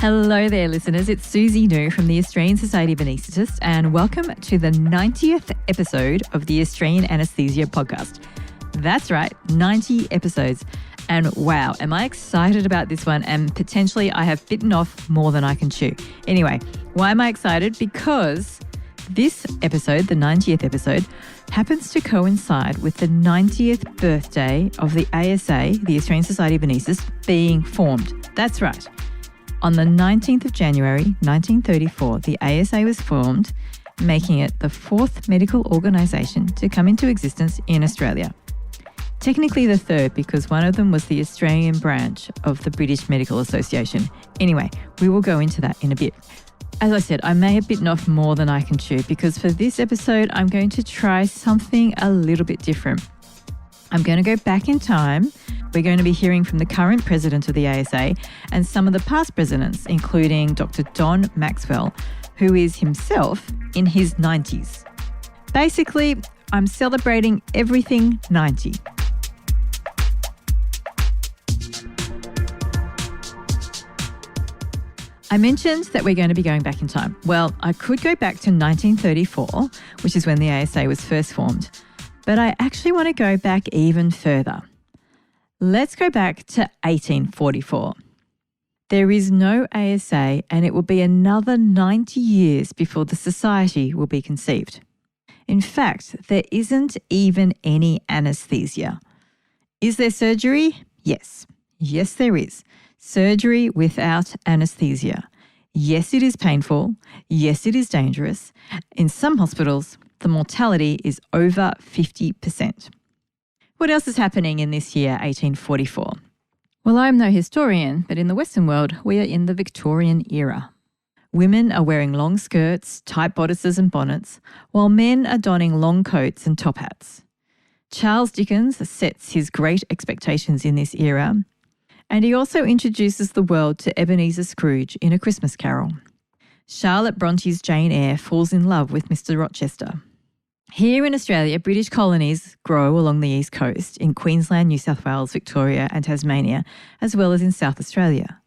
Hello there, listeners. It's Susie New from the Australian Society of Anaesthetists, and welcome to the 90th episode of the Australian Anaesthesia podcast. That's right, 90 episodes. And wow, am I excited about this one, and potentially I have bitten off more than I can chew. Anyway, why am I excited? Because this episode, the 90th episode, happens to coincide with the 90th birthday of the ASA, the Australian Society of Anaesthetists, being formed. That's right. On the 19th of January, 1934, the ASA was formed, making it the fourth medical organisation to come into existence in Australia. Technically the third, because one of them was the Australian branch of the British Medical Association. Anyway, we will go into that in a bit. As I said, I may have bitten off more than I can chew, because for this episode, I'm going to try something a little bit different. I'm going to go back in time. We're going to be hearing from the current president of the ASA and some of the past presidents, including Dr. Don Maxwell, who is himself in his 90s. Basically, I'm celebrating everything 90. I mentioned that we're going to be going back in time. Well, I could go back to 1934, which is when the ASA was first formed, but I actually want to go back even further. Let's go back to 1844. There is no ASA, and it will be another 90 years before the society will be conceived. In fact, there isn't even any anaesthesia. Is there surgery? Yes. Yes, there is. Surgery without anaesthesia. Yes, it is painful. Yes, it is dangerous. In some hospitals, the mortality is over 50%. What else is happening in this year, 1844? Well, I'm no historian, but in the Western world, we are in the Victorian era. Women are wearing long skirts, tight bodices and bonnets, while men are donning long coats and top hats. Charles Dickens sets his great expectations in this era, and he also introduces the world to Ebenezer Scrooge in A Christmas Carol. Charlotte Bronte's Jane Eyre falls in love with Mr. Rochester. Here in Australia, British colonies grow along the east coast in Queensland, New South Wales, Victoria and Tasmania, as well as in South Australia.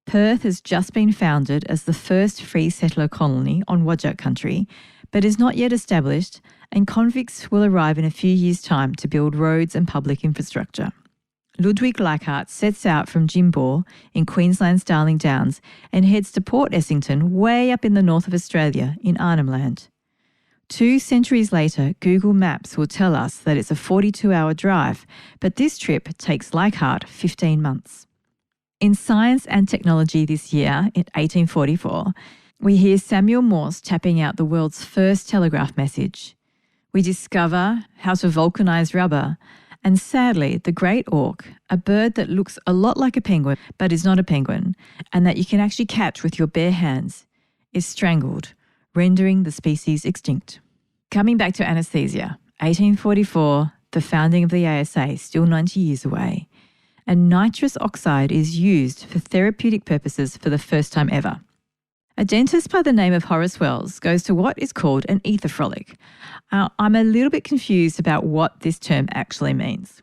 Perth has just been founded as the first free settler colony on Whadjuk country, but is not yet established, and convicts will arrive in a few years' time to build roads and public infrastructure. Ludwig Leichhardt sets out from Jimbour in Queensland's Darling Downs and heads to Port Essington, way up in the north of Australia in Arnhem Land. 2 centuries later, Google Maps will tell us that it's a 42-hour drive, but this trip takes Leichhardt 15 months. In science and technology this year, in 1844, we hear Samuel Morse tapping out the world's first telegraph message. We discover how to vulcanize rubber, and sadly, the great auk, a bird that looks a lot like a penguin but is not a penguin, and that you can actually catch with your bare hands, is strangled, rendering the species extinct. Coming back to anaesthesia, 1844, the founding of the ASA, still 90 years away, and nitrous oxide is used for therapeutic purposes for the first time ever. A dentist by the name of Horace Wells goes to what is called an ether frolic. I'm a little bit confused about what this term actually means.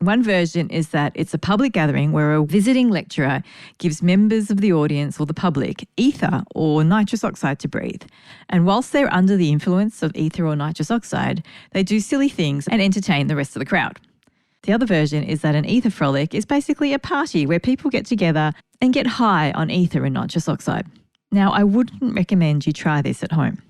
One version is that it's a public gathering where a visiting lecturer gives members of the audience or the public ether or nitrous oxide to breathe. And whilst they're under the influence of ether or nitrous oxide, they do silly things and entertain the rest of the crowd. The other version is that an ether frolic is basically a party where people get together and get high on ether and nitrous oxide. Now, I wouldn't recommend you try this at home.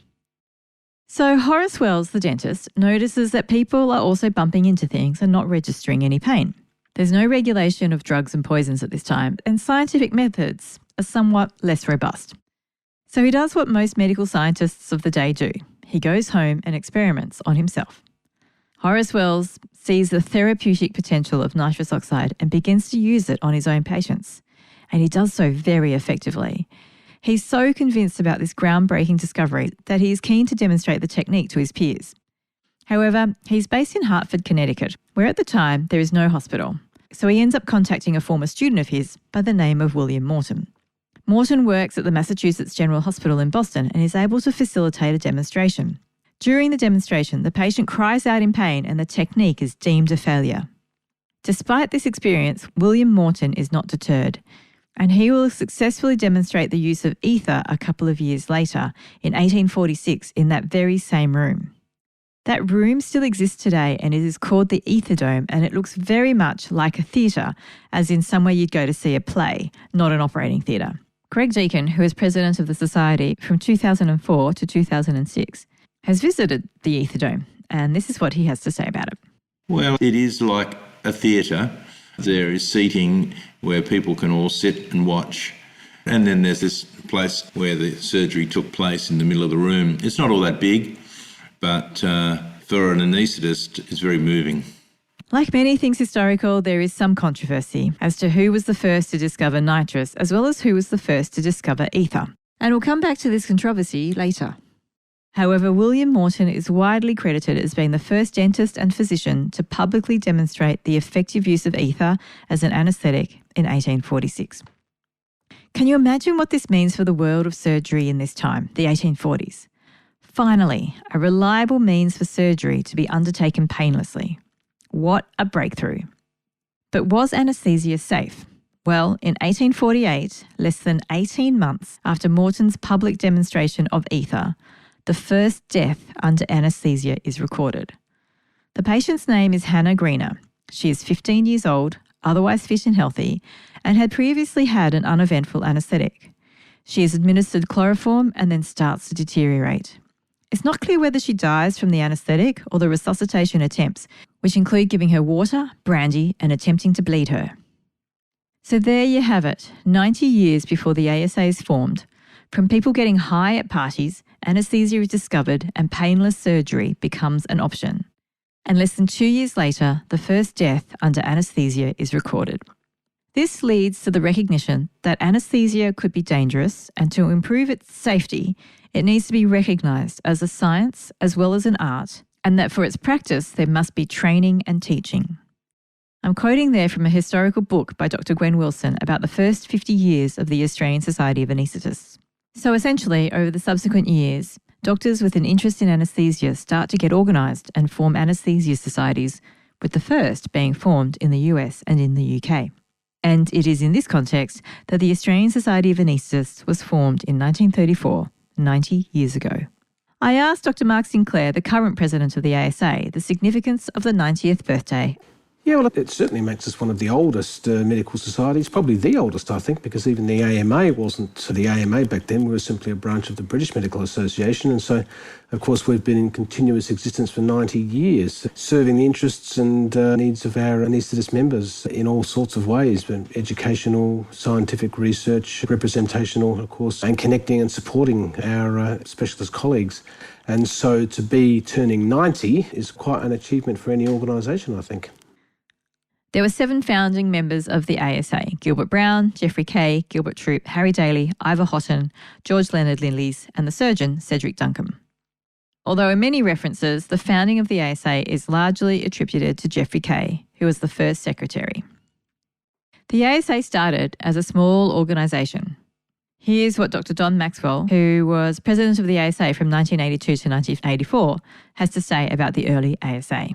So Horace Wells, the dentist, notices that people are also bumping into things and not registering any pain. There's no regulation of drugs and poisons at this time, and scientific methods are somewhat less robust. So he does what most medical scientists of the day do. He goes home and experiments on himself. Horace Wells sees the therapeutic potential of nitrous oxide and begins to use it on his own patients. And he does so very effectively. He's so convinced about this groundbreaking discovery that he is keen to demonstrate the technique to his peers. However, he's based in Hartford, Connecticut, where at the time there is no hospital. So he ends up contacting a former student of his by the name of William Morton. Morton works at the Massachusetts General Hospital in Boston and is able to facilitate a demonstration. During the demonstration, the patient cries out in pain and the technique is deemed a failure. Despite this experience, William Morton is not deterred. And he will successfully demonstrate the use of ether a couple of years later, in 1846, in that very same room. That room still exists today and it is called the Ether Dome, and it looks very much like a theatre, as in somewhere you'd go to see a play, not an operating theatre. Greg Deacon, who is president of the Society from 2004 to 2006, has visited the Ether Dome, and this is what he has to say about it. Well, it is like a theatre. There is seating where people can all sit and watch. And then there's this place where the surgery took place in the middle of the room. It's not all that big, but for an anaesthetist, it's very moving. Like many things historical, there is some controversy as to who was the first to discover nitrous, as well as who was the first to discover ether. And we'll come back to this controversy later. However, William Morton is widely credited as being the first dentist and physician to publicly demonstrate the effective use of ether as an anaesthetic in 1846. Can you imagine what this means for the world of surgery in this time, the 1840s? Finally, a reliable means for surgery to be undertaken painlessly. What a breakthrough. But was anaesthesia safe? Well, in 1848, less than 18 months after Morton's public demonstration of ether, the first death under anaesthesia is recorded. The patient's name is Hannah Greener. She is 15 years old, otherwise fit and healthy, and had previously had an uneventful anaesthetic. She is administered chloroform and then starts to deteriorate. It's not clear whether she dies from the anaesthetic or the resuscitation attempts, which include giving her water, brandy, and attempting to bleed her. So there you have it, 90 years before the ASA is formed. From people getting high at parties, anaesthesia is discovered and painless surgery becomes an option. And less than 2 years later, the first death under anaesthesia is recorded. This leads to the recognition that anaesthesia could be dangerous, and to improve its safety, it needs to be recognised as a science as well as an art, and that for its practice there must be training and teaching. I'm quoting there from a historical book by Dr Gwen Wilson about the first 50 years of the Australian Society of Anaesthetists. So essentially, over the subsequent years, doctors with an interest in anaesthesia start to get organised and form anaesthesia societies, with the first being formed in the US and in the UK. And it is in this context that the Australian Society of Anaesthetists was formed in 1934, 90 years ago. I asked Dr Mark Sinclair, the current president of the ASA, the significance of the 90th birthday. Yeah, well, it certainly makes us one of the oldest medical societies, probably the oldest, I think, because even the AMA wasn't the AMA back then. We were simply a branch of the British Medical Association. And so, of course, we've been in continuous existence for 90 years, serving the interests and needs of our anaesthetist members in all sorts of ways, educational, scientific research, representational, of course, and connecting and supporting our specialist colleagues. And so to be turning 90 is quite an achievement for any organisation, I think. There were 7 founding members of the ASA: Gilbert Brown, Geoffrey Kaye, Gilbert Troop, Harry Daly, Ivor Houghton, George Leonard Lillies, and the surgeon, Cedric Duncombe. Although in many references, the founding of the ASA is largely attributed to Geoffrey Kaye, who was the first secretary. The ASA started as a small organisation. Here's what Dr Don Maxwell, who was president of the ASA from 1982 to 1984, has to say about the early ASA.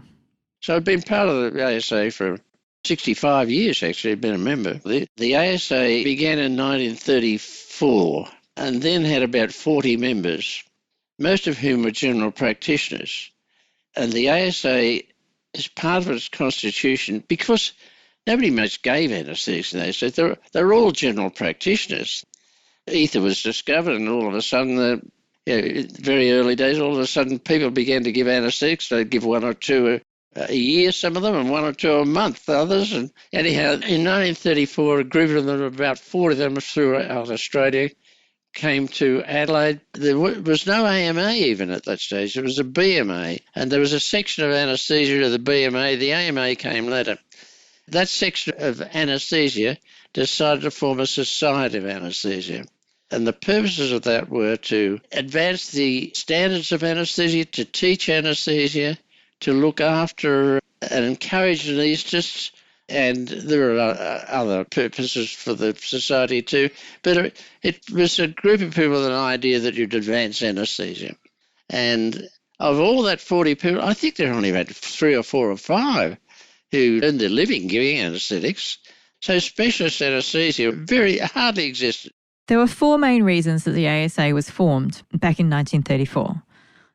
So I've been part of the ASA for 65 years, actually. I've been a member. The ASA began in 1934 and then had about 40 members, most of whom were general practitioners. And the ASA, as part of its constitution, because nobody much gave anaesthetics in the ASA, they're all general practitioners. Ether was discovered, and all of a sudden, very early days, all of a sudden people began to give anaesthetics. They'd give 1 or 2 a year, some of them, and 1 or 2 a month, others. And anyhow, in 1934, a group of them, about 40 of them throughout Australia, came to Adelaide. There was no AMA even at that stage. There was a BMA, and there was a section of anaesthesia of the BMA. The AMA came later. That section of anaesthesia decided to form a society of anaesthesia. And the purposes of that were to advance the standards of anaesthesia, to teach anaesthesia, to look after and encourage anaesthetists, and there are other purposes for the society too. But it was a group of people with an idea that you'd advance anaesthesia. And of all that 40 people, I think there are only about 3 or 4 or 5 who earned their living giving anaesthetics. So specialist anaesthesia hardly existed. There were four main reasons that the ASA was formed back in 1934.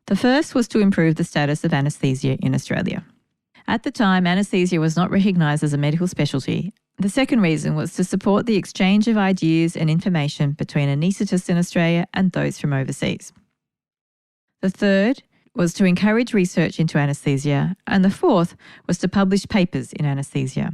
The first was to improve the status of anaesthesia in Australia. At the time, anaesthesia was not recognised as a medical specialty. The second reason was to support the exchange of ideas and information between anaesthetists in Australia and those from overseas. The third was to encourage research into anaesthesia, and the fourth was to publish papers in anaesthesia.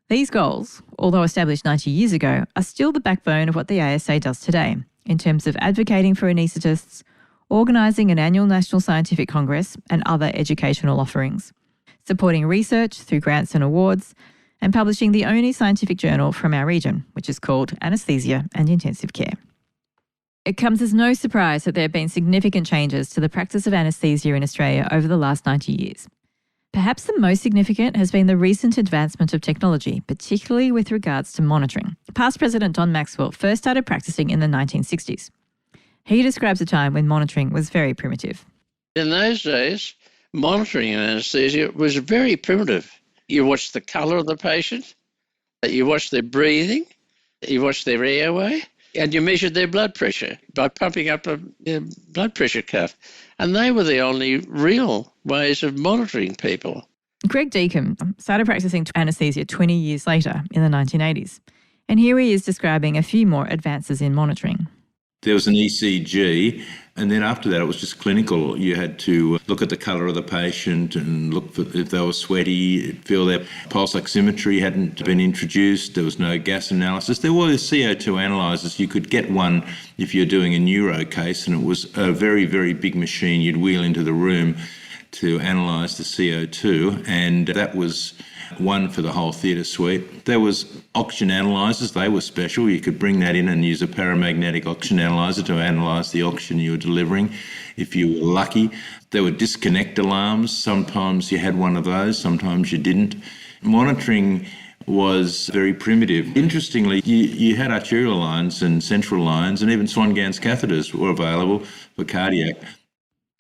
These goals, although established 90 years ago, are still the backbone of what the ASA does today in terms of advocating for anaesthetists, organising an annual National Scientific Congress and other educational offerings, supporting research through grants and awards, and publishing the only scientific journal from our region, which is called Anaesthesia and Intensive Care. It comes as no surprise that there have been significant changes to the practice of anaesthesia in Australia over the last 90 years. Perhaps the most significant has been the recent advancement of technology, particularly with regards to monitoring. Past President Don Maxwell first started practicing in the 1960s. He describes a time when monitoring was very primitive. In those days, monitoring anaesthesia was very primitive. You watched the colour of the patient, you watched their breathing, you watched their airway, and you measured their blood pressure by pumping up a blood pressure cuff. And they were the only real ways of monitoring people. Greg Deacon started practicing anaesthesia 20 years later in the 1980s. And here he is describing a few more advances in monitoring. There was an ECG, and then after that it was just clinical. You had to look at the colour of the patient and look for if they were sweaty, feel their pulse oximetry hadn't been introduced. There was no gas analysis. There were CO2 analyzers. You could get one if you're doing a neuro case, and it was a very, very big machine you'd wheel into the room to analyse the CO2, and that was one for the whole theatre suite. There was oxygen analysers. They were special. You could bring that in and use a paramagnetic oxygen analyser to analyse the oxygen you were delivering if you were lucky. There were disconnect alarms. Sometimes you had one of those, sometimes you didn't. Monitoring was very primitive. Interestingly, you had arterial lines and central lines, and even Swan-Ganz catheters were available for cardiac.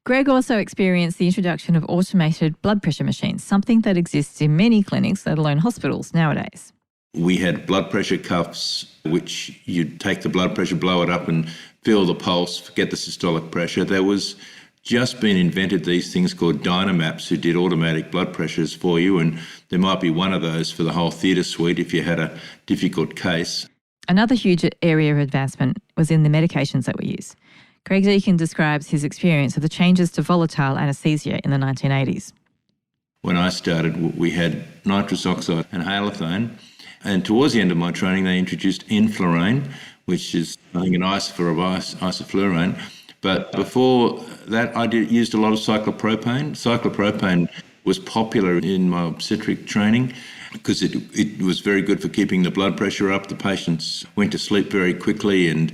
Greg also experienced the introduction of automated blood pressure machines, something that exists in many clinics, let alone hospitals nowadays. We had blood pressure cuffs, which you'd take the blood pressure, blow it up and feel the pulse, get the systolic pressure. There was just been invented these things called Dynamaps who did automatic blood pressures for you, and there might be one of those for the whole theatre suite if you had a difficult case. Another huge area of advancement was in the medications that we use. Greg Deacon describes his experience of the changes to volatile anaesthesia in the 1980s. When I started, we had nitrous oxide and halothane, and towards the end of my training they introduced enflurane, which is, I think, an isomer of isoflurane. But before that, I used a lot of cyclopropane. Cyclopropane was popular in my obstetric training because it was very good for keeping the blood pressure up. The patients went to sleep very quickly and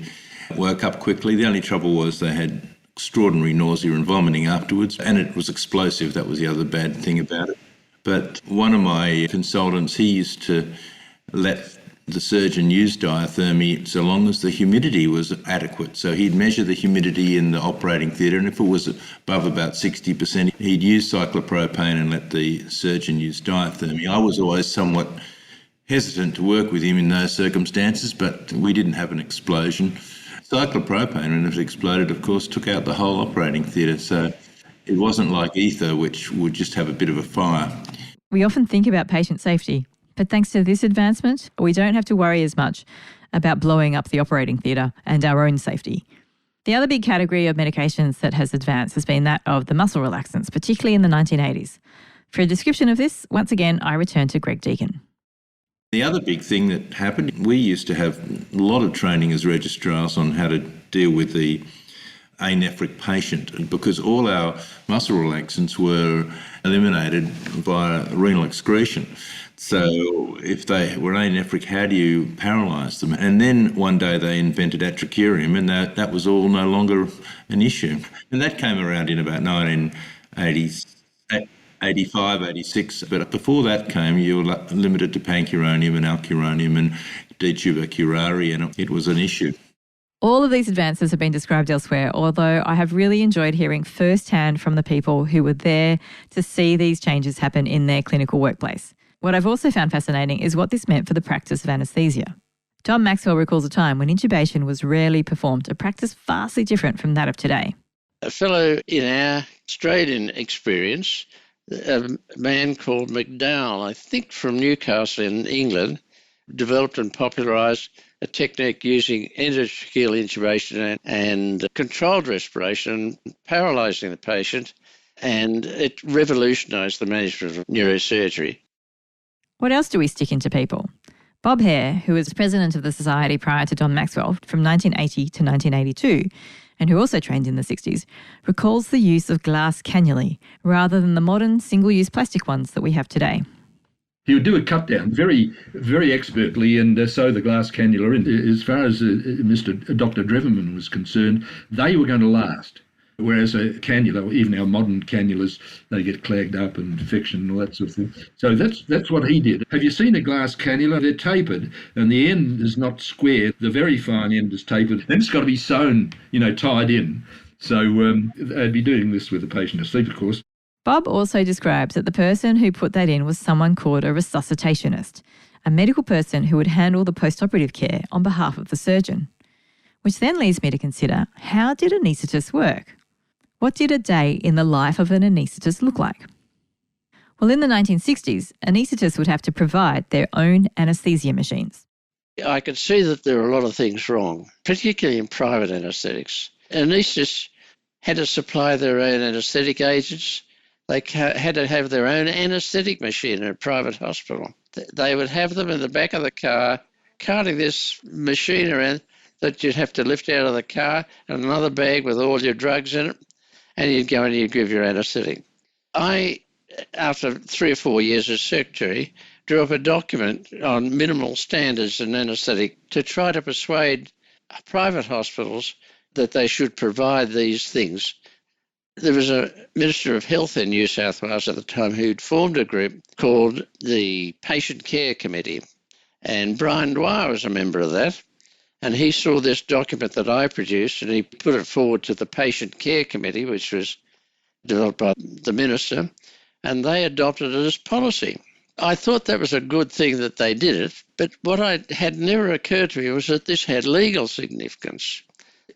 woke up quickly. The only trouble was they had extraordinary nausea and vomiting afterwards, and it was explosive. That was the other bad thing about it. But one of my consultants, he used to let the surgeon use diathermy so long as the humidity was adequate. So he'd measure the humidity in the operating theatre, and if it was above about 60%, he'd use cyclopropane and let the surgeon use diathermy. I was always somewhat hesitant to work with him in those circumstances, but we didn't have an explosion. Cyclopropane, when it exploded, of course, took out the whole operating theatre. So it wasn't like ether, which would just have a bit of a fire. We often think about patient safety, but thanks to this advancement, we don't have to worry as much about blowing up the operating theatre and our own safety. The other big category of medications that has advanced has been that of the muscle relaxants, particularly in the 1980s. For a description of this, once again, I return to Greg Deacon. The other big thing that happened, we used to have a lot of training as registrars on how to deal with the anephric patient, because all our muscle relaxants were eliminated via renal excretion. So if they were anephric, how do you paralyse them? And then one day they invented atracurium, and that was all no longer an issue. And that came around in about 1985, 86. But before that came, you were limited to pancuronium and alcuronium and detuber curare, and it was an issue. All of these advances have been described elsewhere, although I have really enjoyed hearing firsthand from the people who were there to see these changes happen in their clinical workplace. What I've also found fascinating is what this meant for the practice of anaesthesia. John Maxwell recalls a time when intubation was rarely performed, a practice vastly different from that of today. A fellow in our Australian experience, a man called McDowell, I think from Newcastle in England, developed and popularised a technique using endotracheal intubation and controlled respiration, paralysing the patient, and it revolutionised the management of neurosurgery. What else do we stick into people? Bob Hare, who was president of the society prior to John Maxwell from 1980 to 1982, and who also trained in the 60s, recalls the use of glass cannulae rather than the modern single-use plastic ones that we have today. He would do a cut down very, very expertly and sew the glass cannula in. As far as Dr. Dreverman was concerned, they were going to last. Whereas a cannula, even our modern cannulas, they get clogged up and infection and all that sort of thing. So that's what he did. Have you seen a glass cannula? They're tapered and the end is not square. The very fine end is tapered. Then it's got to be sewn, tied in. So they'd be doing this with the patient asleep, of course. Bob also describes that the person who put that in was someone called a resuscitationist, a medical person who would handle the post-operative care on behalf of the surgeon. Which then leads me to consider, how did anaesthetists work? What did a day in the life of an anaesthetist look like? Well, in the 1960s, anaesthetists would have to provide their own anaesthesia machines. I could see that there were a lot of things wrong, particularly in private anaesthetics. Anaesthetists had to supply their own anaesthetic agents. They had to have their own anaesthetic machine in a private hospital. They would have them in the back of the car, carting this machine around that you'd have to lift out of the car, and another bag with all your drugs in it, and you'd go and you'd give your anaesthetic. I, after 3 or 4 years as secretary, drew up a document on minimal standards in anaesthetic to try to persuade private hospitals that they should provide these things. There was a Minister of Health in New South Wales at the time who'd formed a group called the Patient Care Committee, and Brian Dwyer was a member of that. And he saw this document that I produced and he put it forward to the Patient Care Committee, which was developed by the Minister, and they adopted it as policy. I thought that was a good thing that they did it, but what had never occurred to me was that this had legal significance.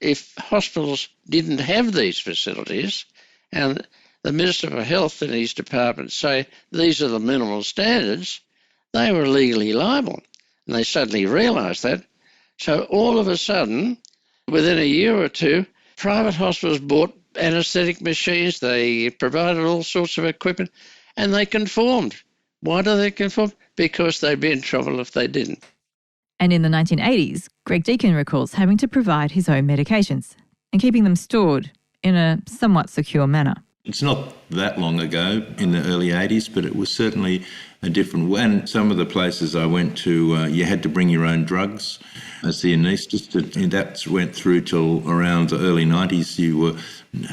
If hospitals didn't have these facilities and the Minister for Health in his department say these are the minimal standards, they were legally liable. And they suddenly realised that. So all of a sudden, within a year or two, private hospitals bought anaesthetic machines, they provided all sorts of equipment, and they conformed. Why do they conform? Because they'd be in trouble if they didn't. And in the 1980s, Greg Deacon recalls having to provide his own medications and keeping them stored in a somewhat secure manner. It's not that long ago, in the early 80s, but it was certainly a different way. And some of the places I went to, you had to bring your own drugs as the anaesthetist, and that went through till around the early 90s. You were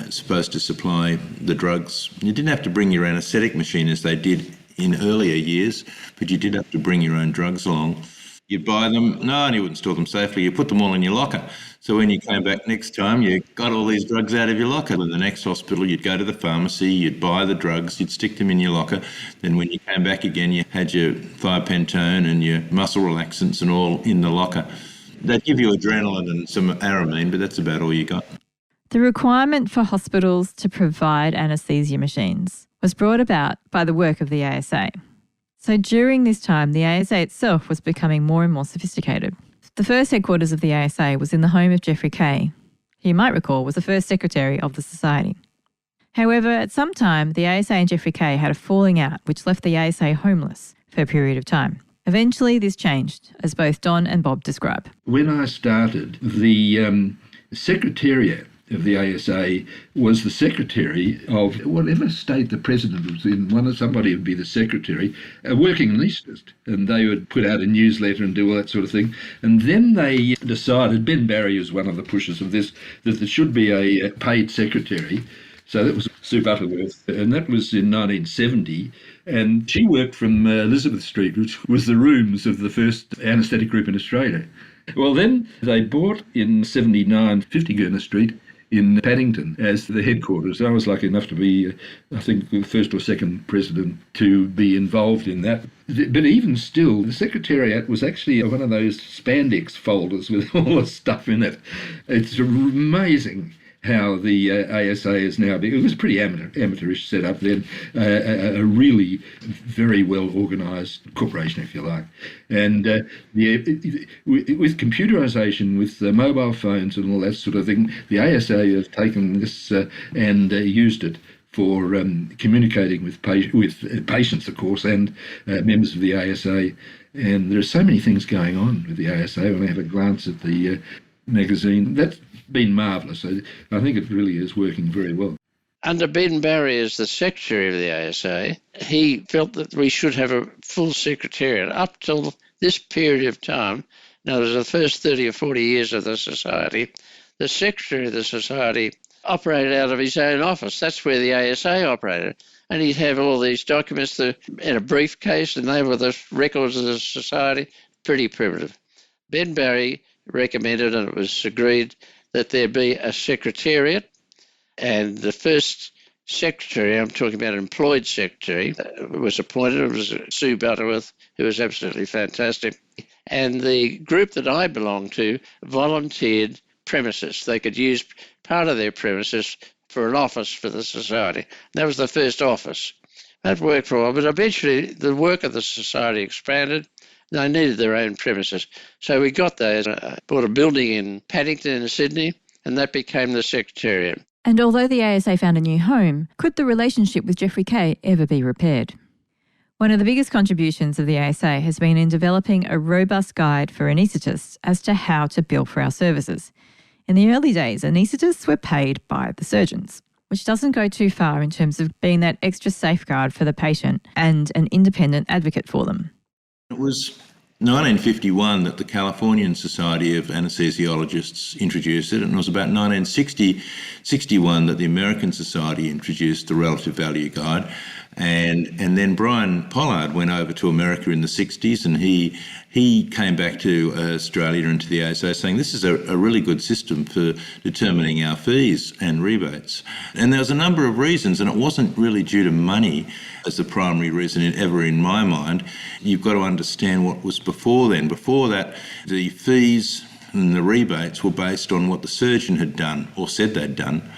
supposed to supply the drugs. You didn't have to bring your anaesthetic machine as they did in earlier years, but you did have to bring your own drugs along. You'd buy them, and you wouldn't store them safely. You put them all in your locker. So when you came back next time, you got all these drugs out of your locker. In the next hospital, you'd go to the pharmacy, you'd buy the drugs, you'd stick them in your locker. Then when you came back again, you had your thiopentone and your muscle relaxants and all in the locker. They'd give you adrenaline and some aramine, but that's about all you got. The requirement for hospitals to provide anaesthesia machines was brought about by the work of the ASA. So during this time, the ASA itself was becoming more and more sophisticated. The first headquarters of the ASA was in the home of Geoffrey Kaye, who you might recall was the first secretary of the society. However, at some time, the ASA and Geoffrey Kaye had a falling out which left the ASA homeless for a period of time. Eventually, this changed, as both Don and Bob describe. When I started, the secretariat of the ASA was the secretary of whatever state the president was in. Somebody would be the secretary, a working anaesthetist, and they would put out a newsletter and do all that sort of thing. And then they decided, Ben Barry was one of the pushers of this, that there should be a paid secretary. So that was Sue Butterworth, and that was in 1970. And she worked from Elizabeth Street, which was the rooms of the first anaesthetic group in Australia. Well, then they bought in 79 50 Gurner Street, in Paddington as the headquarters. I was lucky enough to be, I think, the first or second president to be involved in that. But even still, the Secretariat was actually one of those spandex folders with all the stuff in it. It's amazing how the ASA is now. It was a pretty amateurish setup then, a really very well organised corporation, if you like. And with computerisation, with mobile phones and all that sort of thing, the ASA have taken this and used it for communicating with patients, of course, and members of the ASA. And there are so many things going on with the ASA. When I have a glance at the magazine, that's been marvellous. I think it really is working very well. Under Ben Barry as the secretary of the ASA, he felt that we should have a full secretariat. Up till this period of time, now there's the first 30 or 40 years of the society, the secretary of the society operated out of his own office. That's where the ASA operated. And he'd have all these documents in a briefcase, and they were the records of the society. Pretty primitive. Ben Barry recommended, and it was agreed, that there be a secretariat, and the first secretary, I'm talking about an employed secretary, was appointed. It was Sue Butterworth, who was absolutely fantastic. And the group that I belonged to volunteered premises. They could use part of their premises for an office for the society. That was the first office. That worked for a while, but eventually the work of the society expanded. They needed their own premises. So we got those, bought a building in Paddington in Sydney, and that became the Secretariat. And although the ASA found a new home, could the relationship with Geoffrey Kaye ever be repaired? One of the biggest contributions of the ASA has been in developing a robust guide for anaesthetists as to how to bill for our services. In the early days, anaesthetists were paid by the surgeons, which doesn't go too far in terms of being that extra safeguard for the patient and an independent advocate for them. It was 1951 that the Californian Society of Anaesthesiologists introduced it, and it was about 1961 that the American Society introduced the Relative Value Guide. And then Brian Pollard went over to America in the 60s, and he came back to Australia and to the ASA saying this is a really good system for determining our fees and rebates. And there was a number of reasons, and it wasn't really due to money as the primary reason ever in my mind. You've got to understand what was before then. Before that, the fees and the rebates were based on what the surgeon had done or said they'd done.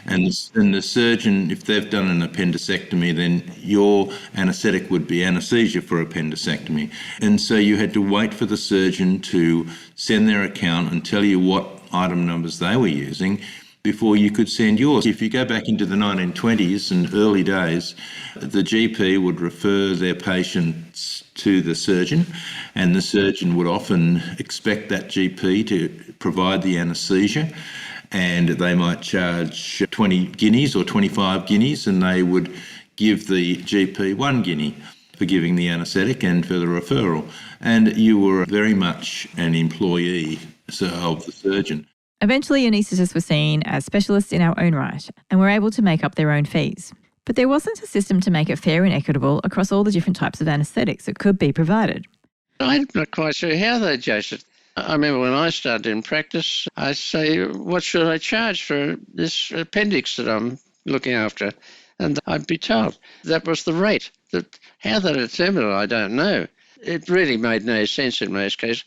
And the surgeon, if they've done an appendicectomy, then your anaesthetic would be anaesthesia for appendicectomy. And so you had to wait for the surgeon to send their account and tell you what item numbers they were using before you could send yours. If you go back into the 1920s and early days, the GP would refer their patients to the surgeon, and the surgeon would often expect that GP to provide the anaesthesia. And they might charge 20 guineas or 25 guineas, and they would give the GP 1 guinea for giving the anaesthetic and for the referral. And you were very much an employee of the surgeon. Eventually, anaesthetists were seen as specialists in our own right and were able to make up their own fees. But there wasn't a system to make it fair and equitable across all the different types of anaesthetics that could be provided. I'm not quite sure how they judged it. I remember when I started in practice, I'd say, what should I charge for this appendix that I'm looking after? And I'd be told that was the rate. How they determined it, I don't know. It really made no sense in most cases.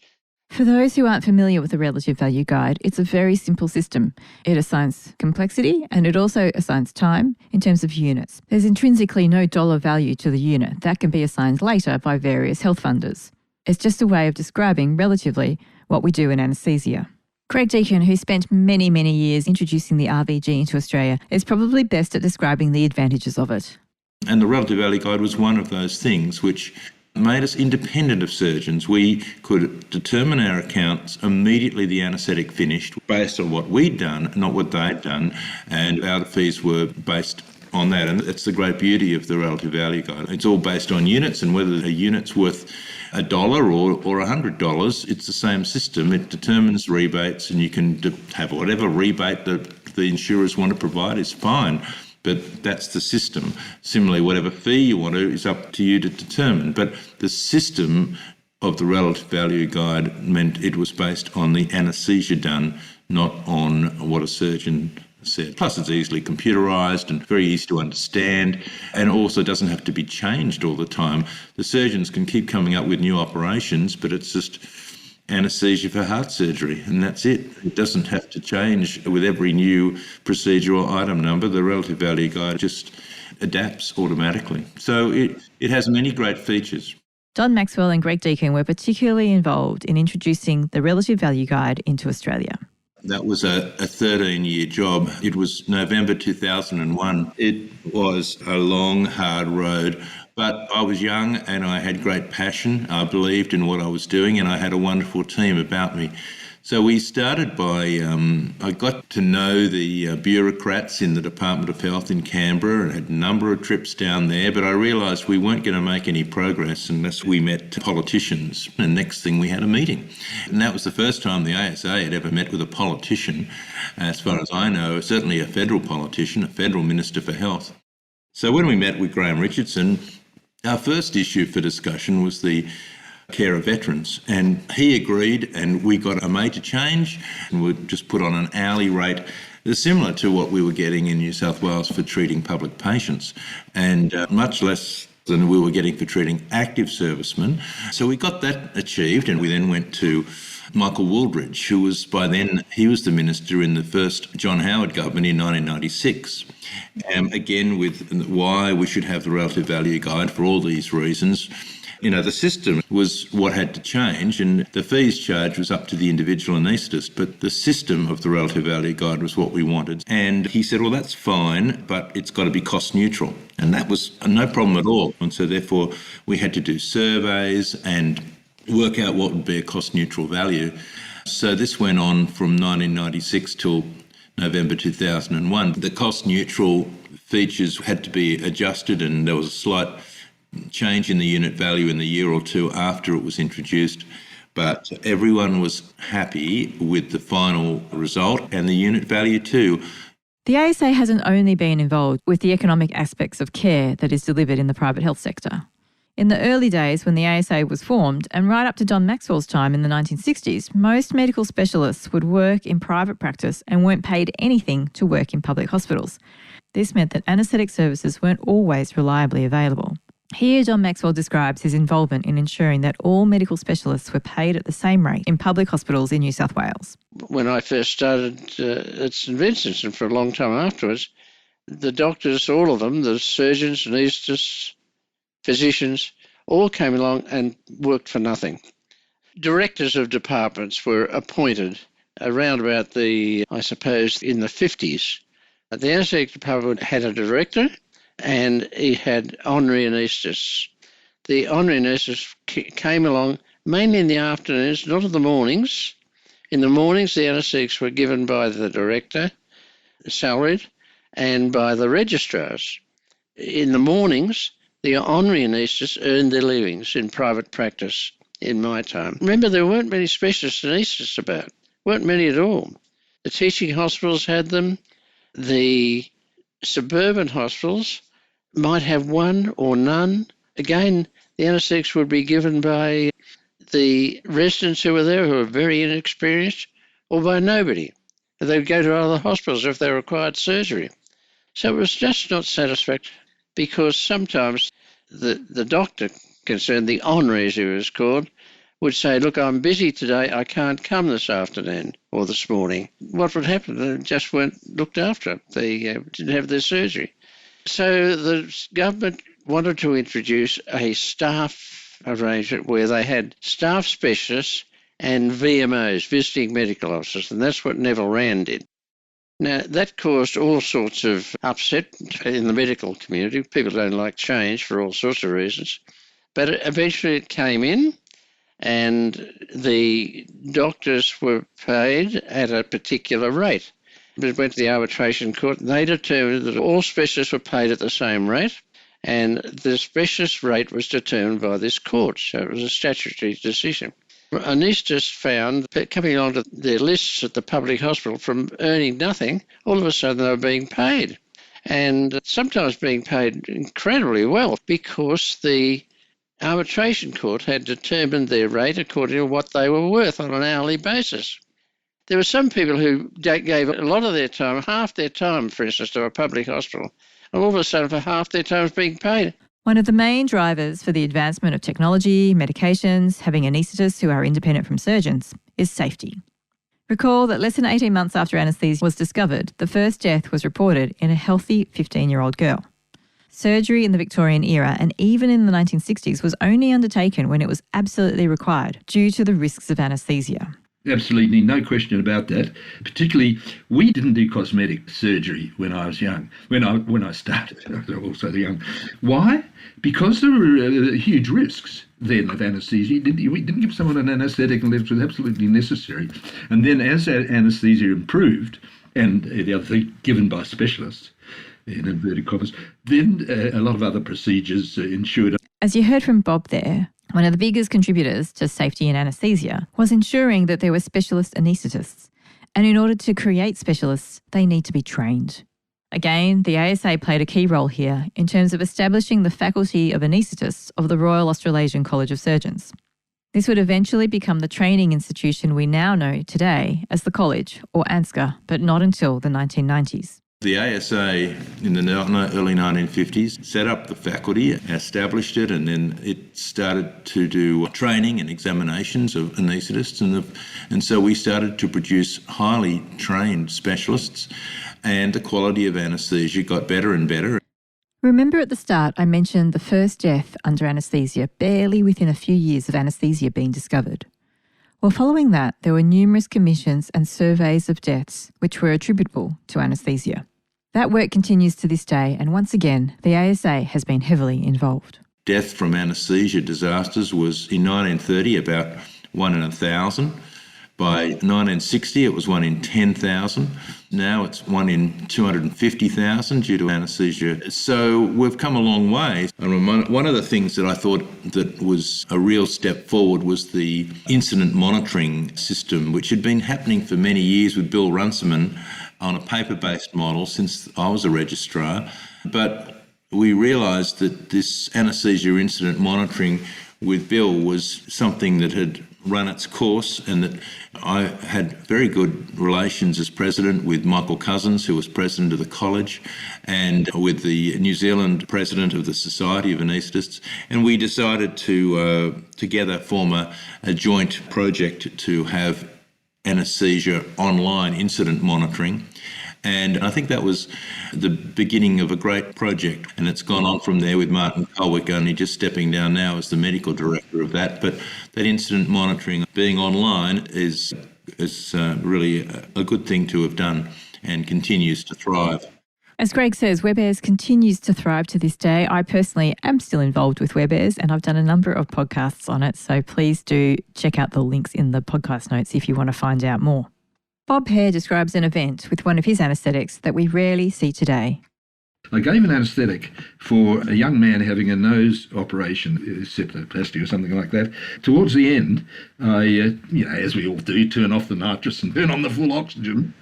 For those who aren't familiar with the Relative Value Guide, it's a very simple system. It assigns complexity and it also assigns time in terms of units. There's intrinsically no dollar value to the unit. That can be assigned later by various health funders. It's just a way of describing relatively what we do in anaesthesia. Greg Deacon, who spent many, many years introducing the RVG into Australia, is probably best at describing the advantages of it. And the Relative Value Guide was one of those things which made us independent of surgeons. We could determine our accounts immediately the anaesthetic finished based on what we'd done, not what they'd done, and our fees were based on that. And that's the great beauty of the Relative Value Guide. It's all based on units, and whether a unit's worth $1 or $100, it's the same system. It determines rebates, and you can have whatever rebate that the insurers want to provide is fine. But that's the system. Similarly, whatever fee you want to is up to you to determine. But the system of the Relative Value Guide meant it was based on the anaesthesia done, not on what a surgeon said. Plus it's easily computerised and very easy to understand, and also doesn't have to be changed all the time. The surgeons can keep coming up with new operations, but it's just anaesthesia for heart surgery, and that's it. It doesn't have to change with every new procedure or item number. The relative value guide just adapts automatically. So it has many great features. Don Maxwell and Greg Deacon were particularly involved in introducing the relative value guide into Australia. That was a 13-year job. It was November 2001. It was a long, hard road, but I was young and I had great passion. I believed in what I was doing and I had a wonderful team about me. So we started by, I got to know the bureaucrats in the Department of Health in Canberra and had a number of trips down there, but I realised we weren't going to make any progress unless we met politicians. And next thing we had a meeting. And that was the first time the ASA had ever met with a politician, as far as I know, certainly a federal politician, a federal Minister for Health. So when we met with Graham Richardson, our first issue for discussion was the care of veterans, and he agreed and we got a major change and we just put on an hourly rate similar to what we were getting in New South Wales for treating public patients, and much less than we were getting for treating active servicemen. So we got that achieved, and we then went to Michael Wooldridge, who was by then, he was the minister in the first John Howard government in 1996. Again, with why we should have the relative value guide for all these reasons. You know, the system was what had to change, and the fees charged was up to the individual anaesthetist, but the system of the relative value guide was what we wanted. And he said, well, that's fine, but it's got to be cost neutral. And that was no problem at all. And so therefore we had to do surveys and work out what would be a cost neutral value. So this went on from 1996 till November 2001. The cost neutral features had to be adjusted, and there was a slight change in the unit value in the year or two after it was introduced, but everyone was happy with the final result and the unit value too. The ASA hasn't only been involved with the economic aspects of care that is delivered in the private health sector. In the early days when the ASA was formed, and right up to Don Maxwell's time in the 1960s, most medical specialists would work in private practice and weren't paid anything to work in public hospitals. This meant that anaesthetic services weren't always reliably available. Here, Don Maxwell describes his involvement in ensuring that all medical specialists were paid at the same rate in public hospitals in New South Wales. When I first started at St Vincent's, and for a long time afterwards, the doctors, all of them, the surgeons, anaesthetists, physicians, all came along and worked for nothing. Directors of departments were appointed around about in the 50s. The anaesthetic department had a director, and he had honorary anaesthetists. The honorary anaesthetists came along mainly in the afternoons, not in the mornings. In the mornings, the anaesthetics were given by the director, salaried, and by the registrars. In the mornings, the honorary anaesthetists earned their livings in private practice in my time. Remember, there weren't many specialist anaesthetists about, weren't many at all. The teaching hospitals had them. The suburban hospitals might have one or none. Again, the anaesthetics would be given by the residents who were there, who were very inexperienced, or by nobody. They would go to other hospitals if they required surgery. So it was just not satisfactory, because sometimes the doctor concerned, the honorary as he was called, would say, look, I'm busy today, I can't come this afternoon or this morning. What would happen? They just weren't looked after. They didn't have their surgery. So the government wanted to introduce a staff arrangement where they had staff specialists and VMOs, visiting medical officers, and that's what Neville Wran did. Now, that caused all sorts of upset in the medical community. People don't like change for all sorts of reasons. But eventually it came in, and the doctors were paid at a particular rate. It went to the arbitration court, and they determined that all specialists were paid at the same rate, and the specialist rate was determined by this court, so it was a statutory decision. Anaesthetists found, coming onto their lists at the public hospital from earning nothing, all of a sudden they were being paid, and sometimes being paid incredibly well, because the arbitration court had determined their rate according to what they were worth on an hourly basis. There were some people who gave a lot of their time, half their time, for instance, to a public hospital, and all of a sudden for half their time was being paid. One of the main drivers for the advancement of technology, medications, having anaesthetists who are independent from surgeons, is safety. Recall that less than 18 months after anaesthesia was discovered, the first death was reported in a healthy 15-year-old girl. Surgery in the Victorian era and even in the 1960s was only undertaken when it was absolutely required due to the risks of anaesthesia. Absolutely, no question about that. Particularly, we didn't do cosmetic surgery when I was young, when I started, I was also young. Why? Because there were huge risks then of anaesthesia. We didn't give someone an anaesthetic unless it was absolutely necessary. And then as anaesthesia improved, and the other thing, given by specialists, in inverted commas, then a lot of other procedures ensured. As you heard from Bob there, one of the biggest contributors to safety in anaesthesia was ensuring that there were specialist anaesthetists. And in order to create specialists, they need to be trained. Again, the ASA played a key role here in terms of establishing the Faculty of Anaesthetists of the Royal Australasian College of Surgeons. This would eventually become the training institution we now know today as the College, or ANSCA, but not until the 1990s. The ASA in the early 1950s set up the faculty, established it, and then it started to do training and examinations of anaesthetists. And so we started to produce highly trained specialists, and the quality of anaesthesia got better and better. Remember at the start I mentioned the first death under anaesthesia barely within a few years of anaesthesia being discovered? Well, following that, there were numerous commissions and surveys of deaths which were attributable to anaesthesia. That work continues to this day, and once again, the ASA has been heavily involved. Death from anaesthesia disasters was in 1930 about 1 in 1,000. By 1960, it was 1 in 10,000. Now it's 1 in 250,000 due to anaesthesia. So we've come a long way. And one of the things that I thought that was a real step forward was the incident monitoring system, which had been happening for many years with Bill Runciman on a paper-based model since I was a registrar. But we realised that this anaesthesia incident monitoring with Bill was something that had run its course, and that I had very good relations as president with Michael Cousins, who was president of the college, and with the New Zealand president of the Society of Anaesthetists. And we decided to together form a joint project to have anaesthesia online incident monitoring. And I think that was the beginning of a great project, and it's gone on from there with Martin Colwick only just stepping down now as the medical director of that. But that incident monitoring being online is really a good thing to have done and continues to thrive. As Greg says, WebAirs continues to thrive to this day. I personally am still involved with WebAirs, and I've done a number of podcasts on it, so please do check out the links in the podcast notes if you want to find out more. Bob Hare describes an event with one of his anaesthetics that we rarely see today. I gave an anaesthetic for a young man having a nose operation, septoplasty or something like that. Towards the end, I, as we all do, turn off the nitrous and turn on the full oxygen,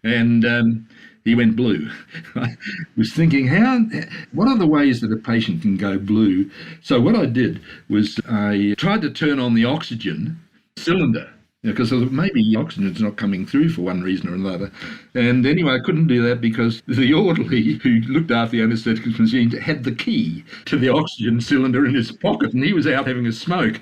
and he went blue. I was thinking, what are the ways that a patient can go blue? So what I did was I tried to turn on the oxygen cylinder, because maybe oxygen's not coming through for one reason or another. And anyway, I couldn't do that because the orderly who looked after the anaesthetic machine had the key to the oxygen cylinder in his pocket, and he was out having a smoke.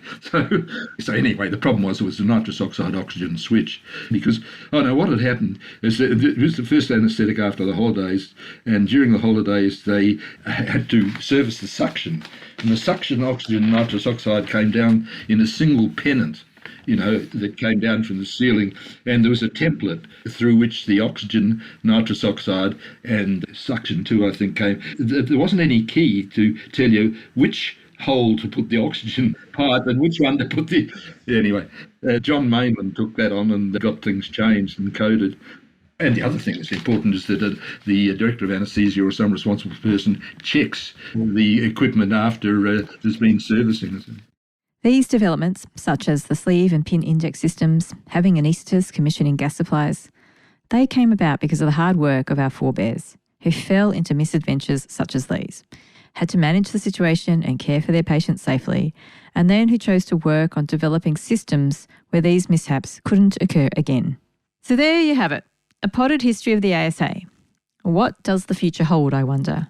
So anyway, the problem was it was the nitrous oxide oxygen switch. Because, what had happened is that it was the first anaesthetic after the holidays, and during the holidays they had to service the suction. And the suction oxygen nitrous oxide came down in a single pennant, that came down from the ceiling, and there was a template through which the oxygen, nitrous oxide and suction too, I think, came. There wasn't any key to tell you which hole to put the oxygen pipe and which one to put the... Anyway, John Mainland took that on and got things changed and coded. And the other thing that's important is that the director of anaesthesia or some responsible person checks the equipment after there's been servicing. These developments, such as the sleeve and pin index systems, having anaesthetists commissioning gas supplies, they came about because of the hard work of our forebears, who fell into misadventures such as these, had to manage the situation and care for their patients safely, and then who chose to work on developing systems where these mishaps couldn't occur again. So there you have it, a potted history of the ASA. What does the future hold, I wonder?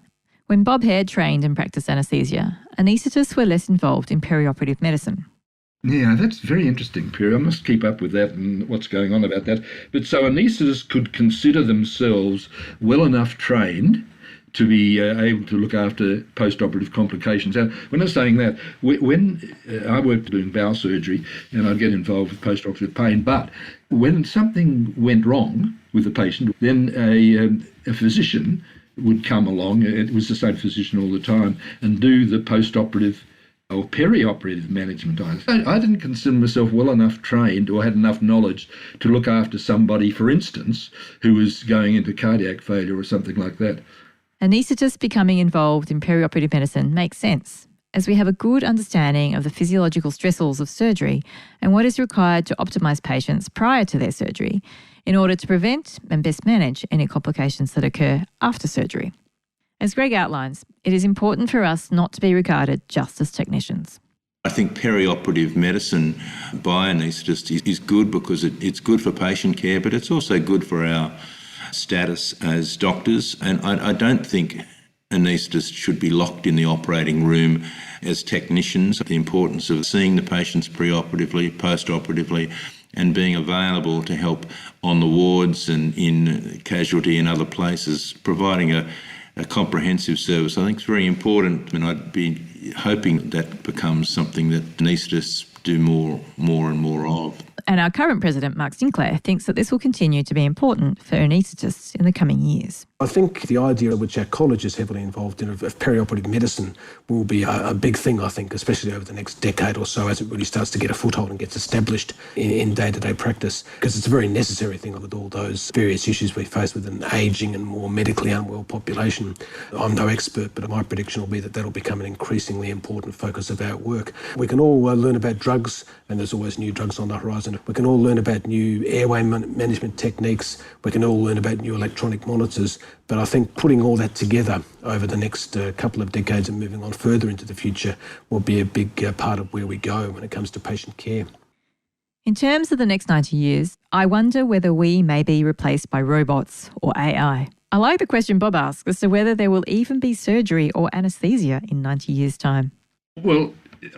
When Bob Hare trained and practiced anaesthesia, anaesthetists were less involved in perioperative medicine. Yeah, that's very interesting, Perry. I must keep up with that and what's going on about that. But so anaesthetists could consider themselves well enough trained to be able to look after post-operative complications. And when I'm saying that, when I worked doing bowel surgery and I'd get involved with post-operative pain, but when something went wrong with the patient, then a physician would come along, it was the same physician all the time, and do the post-operative or perioperative management. I didn't consider myself well enough trained or had enough knowledge to look after somebody, for instance, who was going into cardiac failure or something like that. Anaesthetists becoming involved in perioperative medicine makes sense, as we have a good understanding of the physiological stressors of surgery and what is required to optimise patients prior to their surgery in order to prevent and best manage any complications that occur after surgery. As Greg outlines, it is important for us not to be regarded just as technicians. I think perioperative medicine by anaesthetists is good because it's good for patient care, but it's also good for our status as doctors. And I don't think anaesthetists should be locked in the operating room as technicians. The importance of seeing the patients preoperatively, post-operatively, and being available to help on the wards and in casualty and other places, providing a comprehensive service, I think is very important, and I'd be hoping that becomes something that anaesthetists do more and more of. And our current president, Mark Sinclair, thinks that this will continue to be important for anaesthetists in the coming years. I think the idea which our college is heavily involved in of perioperative medicine will be a big thing, I think, especially over the next decade or so as it really starts to get a foothold and gets established in day-to-day practice, because it's a very necessary thing with all those various issues we face with an ageing and more medically unwell population. I'm no expert, but my prediction will be that that'll become an increasingly important focus of our work. We can all learn about drugs, and there's always new drugs on the horizon. We can all learn about new airway management techniques. We can all learn about new electronic monitors. But I think putting all that together over the next couple of decades and moving on further into the future will be a big part of where we go when it comes to patient care. In terms of the next 90 years, I wonder whether we may be replaced by robots or AI. I like the question Bob asked as to whether there will even be surgery or anaesthesia in 90 years' time. Well,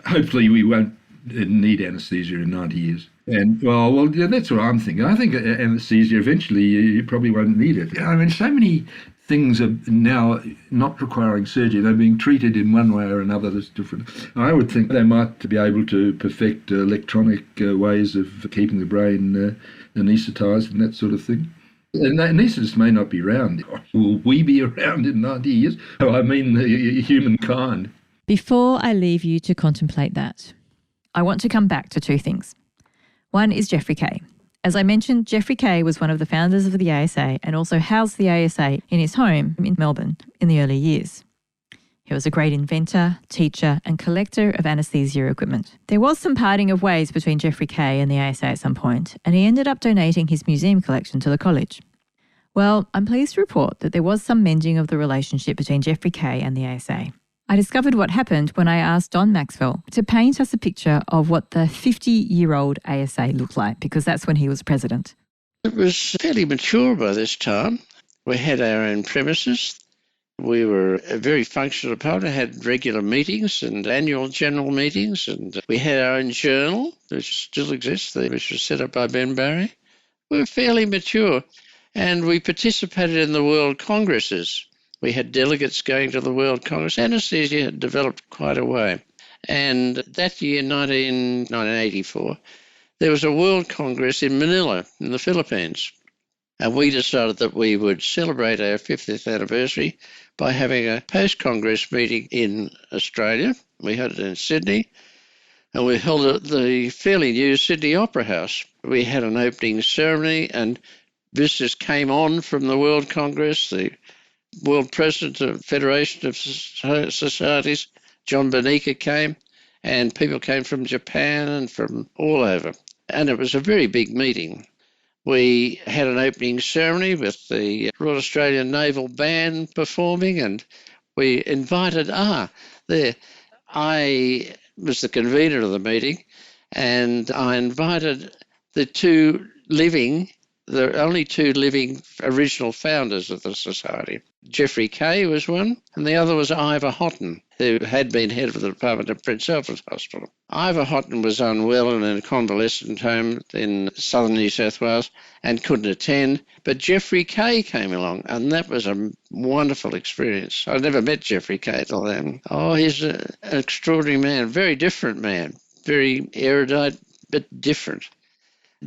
hopefully we won't need anaesthesia in 90 years. And, well, yeah, that's what I'm thinking. I think anaesthesia, eventually, you probably won't need it. I mean, so many things are now not requiring surgery. They're being treated in one way or another that's different. I would think they might be able to perfect electronic ways of keeping the brain anaesthetised and that sort of thing. And anaesthetists may not be around. Will we be around in 90 years? Oh, I mean, humankind. Before I leave you to contemplate that, I want to come back to two things. One is Geoffrey Kaye. As I mentioned, Geoffrey Kaye was one of the founders of the ASA and also housed the ASA in his home in Melbourne in the early years. He was a great inventor, teacher and collector of anaesthesia equipment. There was some parting of ways between Geoffrey Kaye and the ASA at some point, and he ended up donating his museum collection to the college. Well, I'm pleased to report that there was some mending of the relationship between Geoffrey Kaye and the ASA. I discovered what happened when I asked Don Maxwell to paint us a picture of what the 50-year-old ASA looked like, because that's when he was president. It was fairly mature by this time. We had our own premises. We were a very functional department, had regular meetings and annual general meetings, and we had our own journal, which still exists, which was set up by Ben Barry. We were fairly mature, and we participated in the World Congresses. We had delegates going to the World Congress. Anaesthesia had developed quite a way. And that year, 1984, there was a World Congress in Manila in the Philippines. And we decided that we would celebrate our 50th anniversary by having a post-Congress meeting in Australia. We had it in Sydney, and we held it at the fairly new Sydney Opera House. We had an opening ceremony, and visitors came on from the World Congress. The World President of Federation of Societies, John Bonica, came, and people came from Japan and from all over. And it was a very big meeting. We had an opening ceremony with the Royal Australian Naval Band performing, and we invited, I was the convener of the meeting, and I invited the two living the only two living original founders of the society. Geoffrey Kaye was one, and the other was Ivor Houghton, who had been head of the department at Prince Alfred Hospital. Ivor Houghton was unwell and in a convalescent home in southern New South Wales and couldn't attend, but Geoffrey Kaye came along, and that was a wonderful experience. I'd never met Geoffrey Kaye till then. Oh, he's an extraordinary man, very different man, very erudite, but different.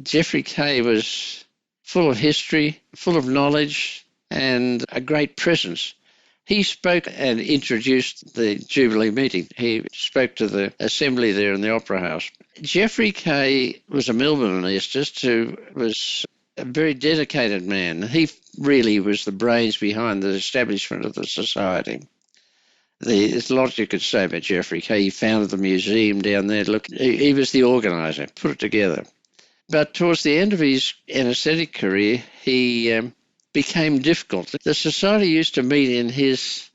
Geoffrey Kaye was full of history, full of knowledge, and a great presence. He spoke and introduced the Jubilee meeting. He spoke to the assembly there in the Opera House. Geoffrey Kaye was a Melbourne anaesthetist who was a very dedicated man. He really was the brains behind the establishment of the society. There's a lot you could say about Geoffrey Kaye. He founded the museum down there. Look, he was the organiser, put it together. But towards the end of his anaesthetic career, he became difficult. The society used to meet in his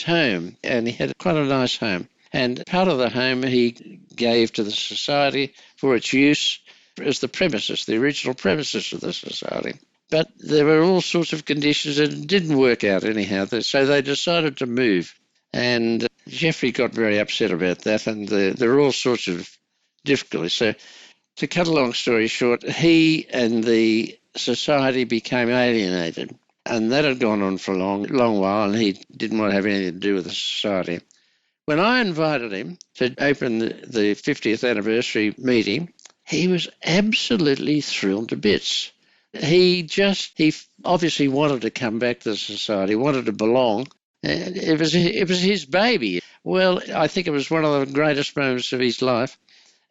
home, and he had quite a nice home. And part of the home he gave to the society for its use as the premises, the original premises of the society. But there were all sorts of conditions and it didn't work out anyhow, so they decided to move. And Geoffrey got very upset about that, and there were all sorts of difficulties. So to cut a long story short, he and the society became alienated, and that had gone on for a long while, and he didn't want to have anything to do with the society. When I invited him to open the 50th anniversary meeting, he was absolutely thrilled to bits. He obviously wanted to come back to the society, wanted to belong. It was his baby. Well, I think it was one of the greatest moments of his life.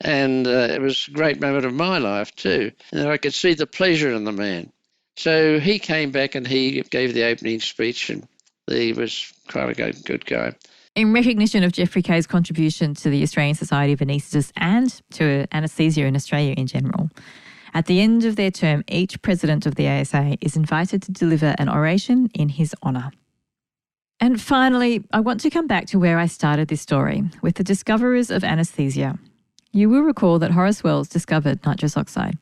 And it was a great moment of my life too. And I could see the pleasure in the man. So he came back and he gave the opening speech, and he was quite a good guy. In recognition of Geoffrey Kaye's contribution to the Australian Society of Anaesthetists and to anaesthesia in Australia in general, at the end of their term, each president of the ASA is invited to deliver an oration in his honour. And finally, I want to come back to where I started this story, with the discoverers of anaesthesia. You will recall that Horace Wells discovered nitrous oxide.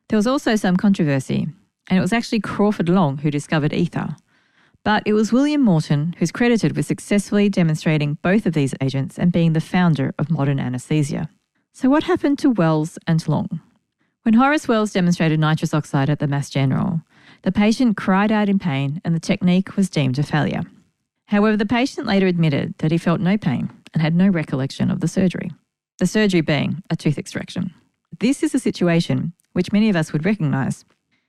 There was also some controversy, and it was actually Crawford Long who discovered ether. But it was William Morton who's credited with successfully demonstrating both of these agents and being the founder of modern anaesthesia. So what happened to Wells and Long? When Horace Wells demonstrated nitrous oxide at the Mass General, the patient cried out in pain and the technique was deemed a failure. However, the patient later admitted that he felt no pain and had no recollection of the surgery being a tooth extraction. This is a situation which many of us would recognise,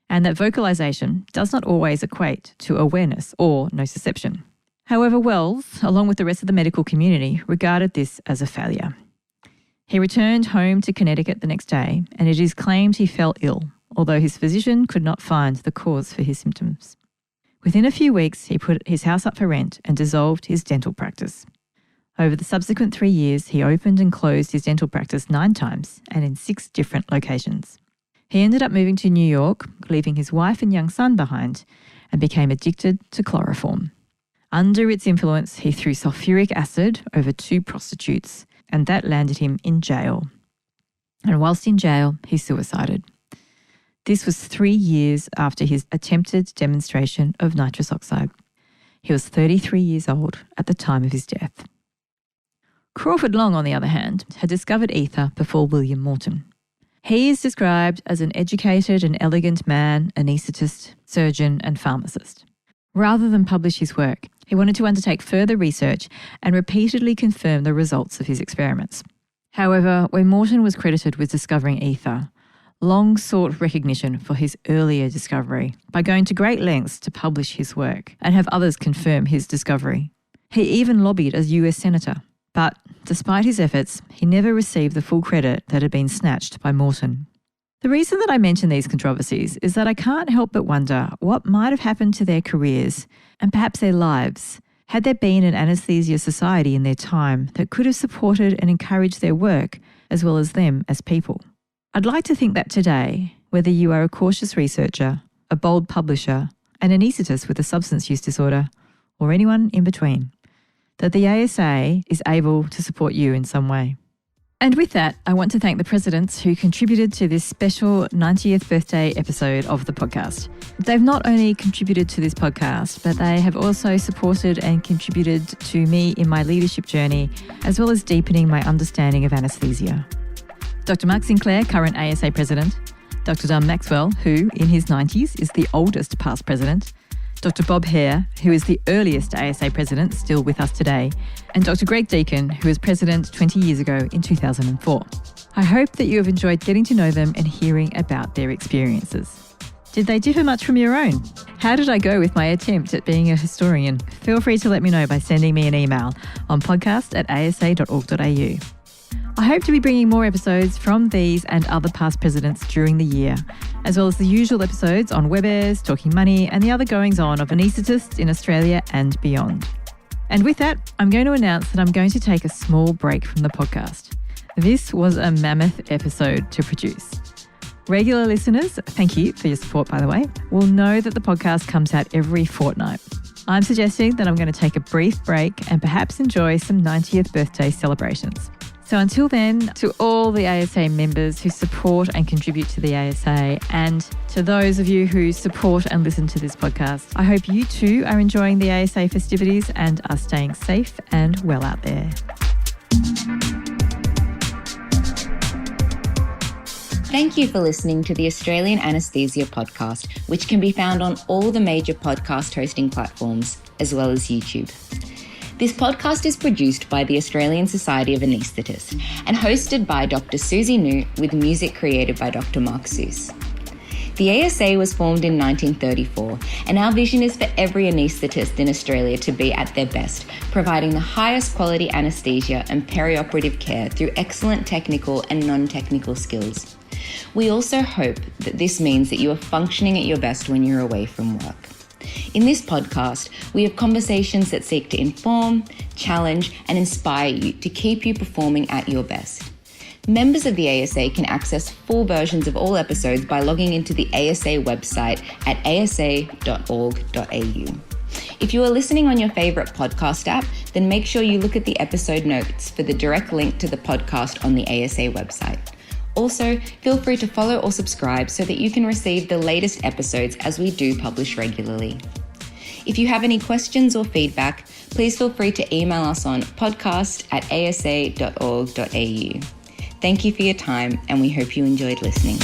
and that vocalisation does not always equate to awareness or nociception. However, Wells, along with the rest of the medical community, regarded this as a failure. He returned home to Connecticut the next day, and it is claimed he fell ill, although his physician could not find the cause for his symptoms. Within a few weeks, he put his house up for rent and dissolved his dental practice. Over the subsequent 3 years, he opened and closed his dental practice 9 times and in 6 different locations. He ended up moving to New York, leaving his wife and young son behind, and became addicted to chloroform. Under its influence, he threw sulfuric acid over 2 prostitutes, and that landed him in jail. And whilst in jail, he suicided. This was 3 years after his attempted demonstration of nitrous oxide. He was 33 years old at the time of his death. Crawford Long, on the other hand, had discovered ether before William Morton. He is described as an educated and elegant man, anaesthetist, surgeon and pharmacist. Rather than publish his work, he wanted to undertake further research and repeatedly confirm the results of his experiments. However, when Morton was credited with discovering ether, Long sought recognition for his earlier discovery by going to great lengths to publish his work and have others confirm his discovery. He even lobbied as US Senator. But despite his efforts, he never received the full credit that had been snatched by Morton. The reason that I mention these controversies is that I can't help but wonder what might have happened to their careers and perhaps their lives had there been an anaesthesia society in their time that could have supported and encouraged their work as well as them as people. I'd like to think that today, whether you are a cautious researcher, a bold publisher, an anaesthetist with a substance use disorder, or anyone in between, that the ASA is able to support you in some way. And with that, I want to thank the presidents who contributed to this special 90th birthday episode of the podcast. They've not only contributed to this podcast, but they have also supported and contributed to me in my leadership journey, as well as deepening my understanding of anaesthesia. Dr. Mark Sinclair, current ASA president, Dr. Don Maxwell, who in his 90s is the oldest past president, Dr. Bob Hare, who is the earliest ASA president still with us today, and Dr. Greg Deacon, who was president 20 years ago in 2004. I hope that you have enjoyed getting to know them and hearing about their experiences. Did they differ much from your own? How did I go with my attempt at being a historian? Feel free to let me know by sending me an email on podcast@asa.org.au. I hope to be bringing more episodes from these and other past presidents during the year, as well as the usual episodes on WebAirs, Talking Money, and the other goings-on of anaesthetists in Australia and beyond. And with that, I'm going to announce that I'm going to take a small break from the podcast. This was a mammoth episode to produce. Regular listeners, thank you for your support, by the way, will know that the podcast comes out every fortnight. I'm suggesting that I'm going to take a brief break and perhaps enjoy some 90th birthday celebrations. So until then, to all the ASA members who support and contribute to the ASA, and to those of you who support and listen to this podcast, I hope you too are enjoying the ASA festivities and are staying safe and well out there. Thank you for listening to the Australian Anaesthesia podcast, which can be found on all the major podcast hosting platforms, as well as YouTube. This podcast is produced by the Australian Society of Anaesthetists and hosted by Dr. Susie New with music created by Dr. Mark Seuss. The ASA was formed in 1934, and our vision is for every anaesthetist in Australia to be at their best, providing the highest quality anaesthesia and perioperative care through excellent technical and non-technical skills. We also hope that this means that you are functioning at your best when you're away from work. In this podcast, we have conversations that seek to inform, challenge, and inspire you to keep you performing at your best. Members of the ASA can access full versions of all episodes by logging into the ASA website at asa.org.au. If you are listening on your favourite podcast app, then make sure you look at the episode notes for the direct link to the podcast on the ASA website. Also, feel free to follow or subscribe so that you can receive the latest episodes as we do publish regularly. If you have any questions or feedback, please feel free to email us on podcast@asa.org.au. Thank you for your time, and we hope you enjoyed listening.